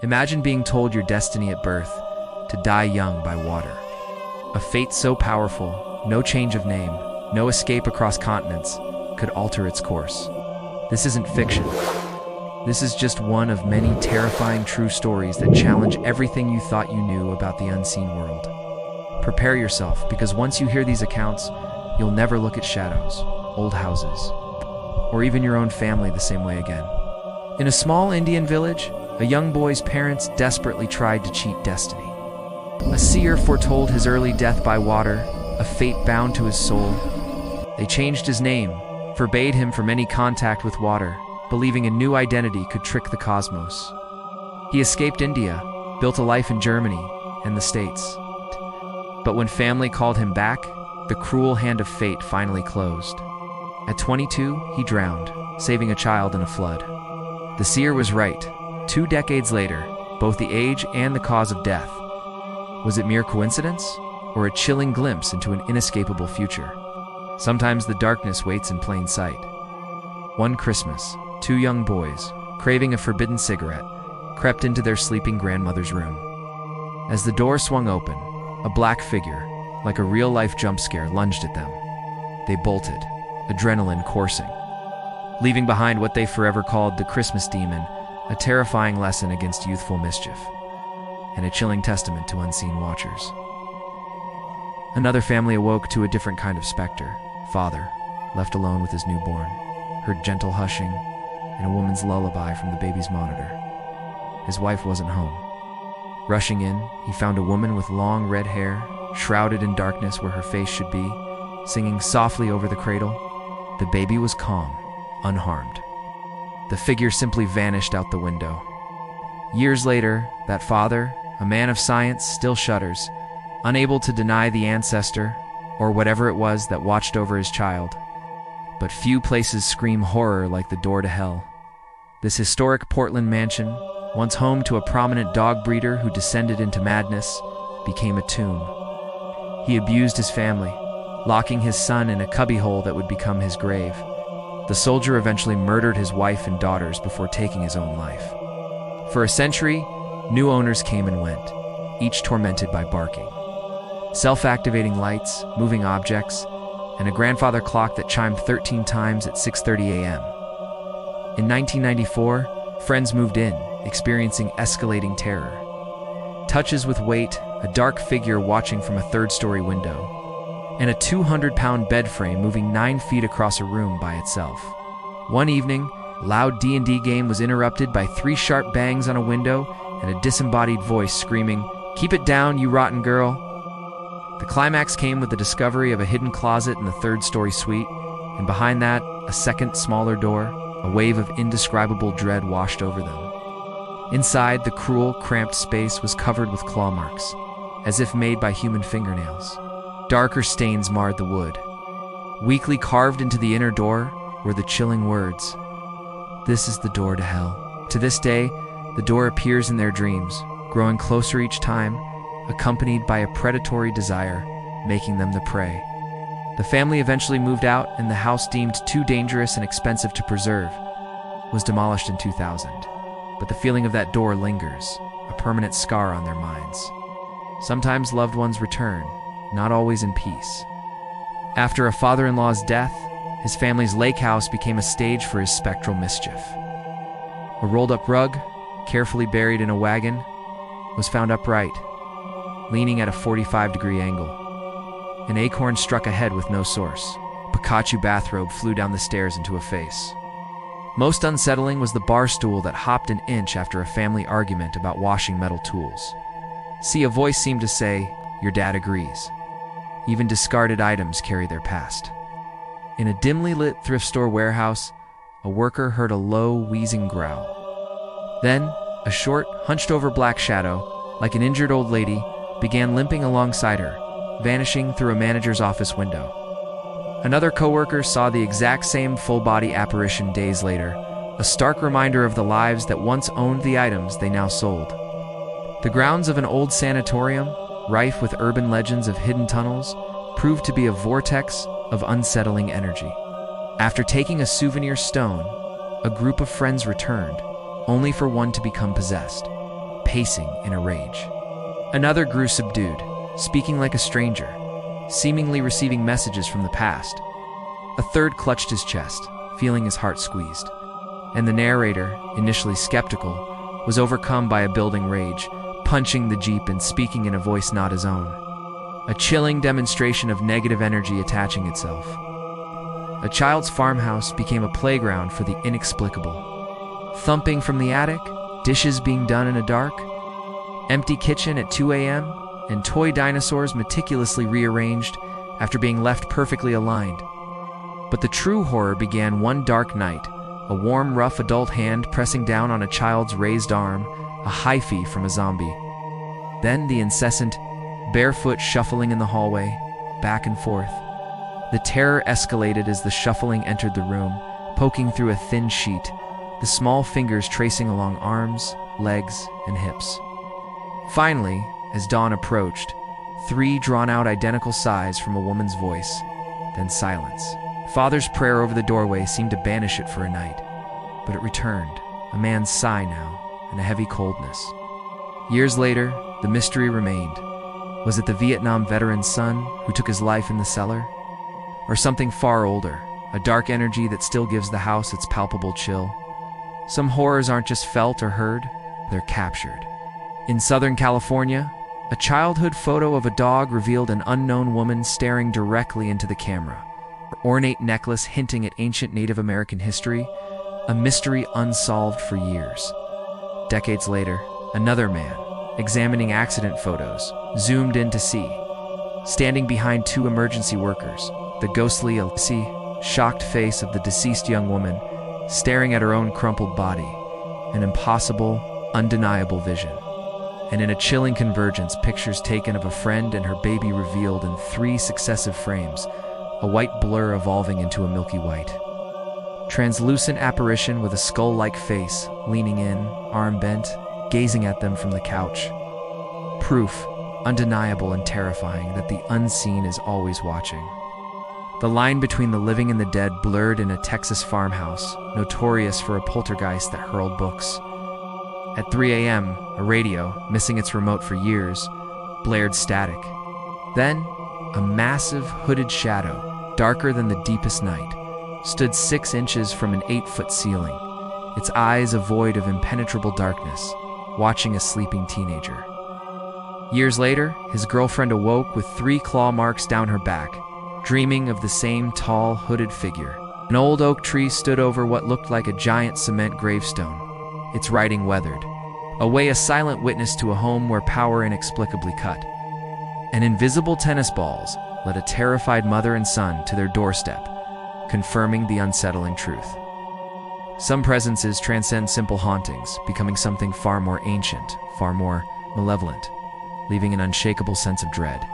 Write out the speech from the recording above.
Imagine being told your destiny at birth, to die young by water. A fate so powerful, no change of name, no escape across continents, could alter its course. This isn't fiction. This is just one of many terrifying true stories that challenge everything you thought you knew about the unseen world. Prepare yourself, because once you hear these accounts, you'll never look at shadows, old houses, or even your own family the same way again. In a small Indian village, a young boy's parents desperately tried to cheat destiny. A seer foretold his early death by water, a fate bound to his soul. They changed his name, forbade him from any contact with water, believing a new identity could trick the cosmos. He escaped India, built a life in Germany and the States. But when family called him back, the cruel hand of fate finally closed. At 22, he drowned, saving a child in a flood. The seer was right. 2 decades later, both the age and the cause of death. Was it mere coincidence, or a chilling glimpse into an inescapable future? Sometimes the darkness waits in plain sight. One Christmas, 2 young boys, craving a forbidden cigarette, crept into their sleeping grandmother's room. As the door swung open, a black figure, like a real-life jump scare, lunged at them. They bolted, adrenaline coursing, leaving behind what they forever called the Christmas demon, a terrifying lesson against youthful mischief, and a chilling testament to unseen watchers. Another family awoke to a different kind of specter. Father, left alone with his newborn, heard gentle hushing and a woman's lullaby from the baby's monitor. His wife wasn't home. Rushing in, he found a woman with long red hair, shrouded in darkness where her face should be, singing softly over the cradle. The baby was calm, unharmed. The figure simply vanished out the window. Years later, that father, a man of science, still shudders, unable to deny the ancestor, or whatever it was that watched over his child. But few places scream horror like the door to hell. This historic Portland mansion, once home to a prominent dog breeder who descended into madness, became a tomb. He abused his family, locking his son in a cubbyhole that would become his grave. The soldier eventually murdered his wife and daughters before taking his own life. For a century, new owners came and went, each tormented by barking. Self-activating lights, moving objects, and a grandfather clock that chimed 13 times at 6:30 a.m. In 1994, friends moved in, experiencing escalating terror. Touches with weight, a dark figure watching from a 3rd-story window, and a 200-pound bed frame moving 9 feet across a room by itself. One evening, a loud D&D game was interrupted by 3 sharp bangs on a window and a disembodied voice screaming, "Keep it down, you rotten girl." The climax came with the discovery of a hidden closet in the 3rd-story suite, and behind that, a second, smaller door. A wave of indescribable dread washed over them. Inside, the cruel, cramped space was covered with claw marks, as if made by human fingernails. Darker stains marred the wood. Weakly carved into the inner door were the chilling words, "This is the door to hell." To this day, the door appears in their dreams, growing closer each time, accompanied by a predatory desire, making them the prey. The family eventually moved out, and the house, deemed too dangerous and expensive to preserve, was demolished in 2000. But the feeling of that door lingers, a permanent scar on their minds. Sometimes loved ones return, not always in peace. After a father-in-law's death, his family's lake house became a stage for his spectral mischief. A rolled-up rug, carefully buried in a wagon, was found upright, leaning at a 45-degree angle. An acorn struck a head with no source. A Pikachu bathrobe flew down the stairs into a face. Most unsettling was the bar stool that hopped an inch after a family argument about washing metal tools. See, a voice seemed to say, "Your dad agrees." Even discarded items carry their past. In a dimly lit thrift store warehouse, a worker heard a low, wheezing growl. Then, a short, hunched-over black shadow, like an injured old lady, began limping alongside her, vanishing through a manager's office window. Another coworker saw the exact same full-body apparition days later, a stark reminder of the lives that once owned the items they now sold. The grounds of an old sanatorium, rife with urban legends of hidden tunnels, proved to be a vortex of unsettling energy. After taking a souvenir stone, a group of friends returned, only for one to become possessed. pacing in a rage. Another grew subdued, speaking like a stranger, seemingly receiving messages from the past. A third clutched his chest, feeling his heart squeezed. And the narrator, initially skeptical, was overcome by a building rage, punching the jeep and speaking in a voice not his own. A chilling demonstration of negative energy attaching itself. A child's farmhouse became a playground for the inexplicable. Thumping from the attic, dishes being done in a dark, empty kitchen at 2 a.m., and toy dinosaurs meticulously rearranged after being left perfectly aligned. But the true horror began one dark night, a warm, rough adult hand pressing down on a child's raised arm, a hyphae from a zombie. Then the incessant, barefoot shuffling in the hallway, back and forth. The terror escalated as the shuffling entered the room, poking through a thin sheet, the small fingers tracing along arms, legs, and hips. Finally, as dawn approached, 3 drawn-out identical sighs from a woman's voice, then silence. Father's prayer over the doorway seemed to banish it for a night, but it returned, a man's sigh now, and a heavy coldness. Years later, the mystery remained. Was it the Vietnam veteran's son who took his life in the cellar? Or something far older, a dark energy that still gives the house its palpable chill? Some horrors aren't just felt or heard, they're captured. In Southern California, a childhood photo of a dog revealed an unknown woman staring directly into the camera, her ornate necklace hinting at ancient Native American history, a mystery unsolved for years. Decades later, another man, examining accident photos, zoomed in to see, standing behind 2 emergency workers, the ghostly, shocked face of the deceased young woman, staring at her own crumpled body, an impossible, undeniable vision. And in a chilling convergence, pictures taken of a friend and her baby revealed in 3 successive frames, a white blur evolving into a milky white. Translucent apparition with a skull-like face, leaning in, arm bent, gazing at them from the couch. Proof, undeniable and terrifying, that the unseen is always watching. The line between the living and the dead blurred in a Texas farmhouse, notorious for a poltergeist that hurled books. At 3 a.m., a radio, missing its remote for years, blared static. Then, a massive, hooded shadow, darker than the deepest night, stood 6 inches from an 8-foot ceiling, its eyes a void of impenetrable darkness, watching a sleeping teenager. Years later, his girlfriend awoke with 3 claw marks down her back, dreaming of the same tall, hooded figure. An old oak tree stood over what looked like a giant cement gravestone, its writing weathered, a silent witness to a home where power inexplicably cut. And invisible tennis balls led a terrified mother and son to their doorstep, confirming the unsettling truth. Some presences transcend simple hauntings, becoming something far more ancient, far more malevolent, leaving an unshakable sense of dread.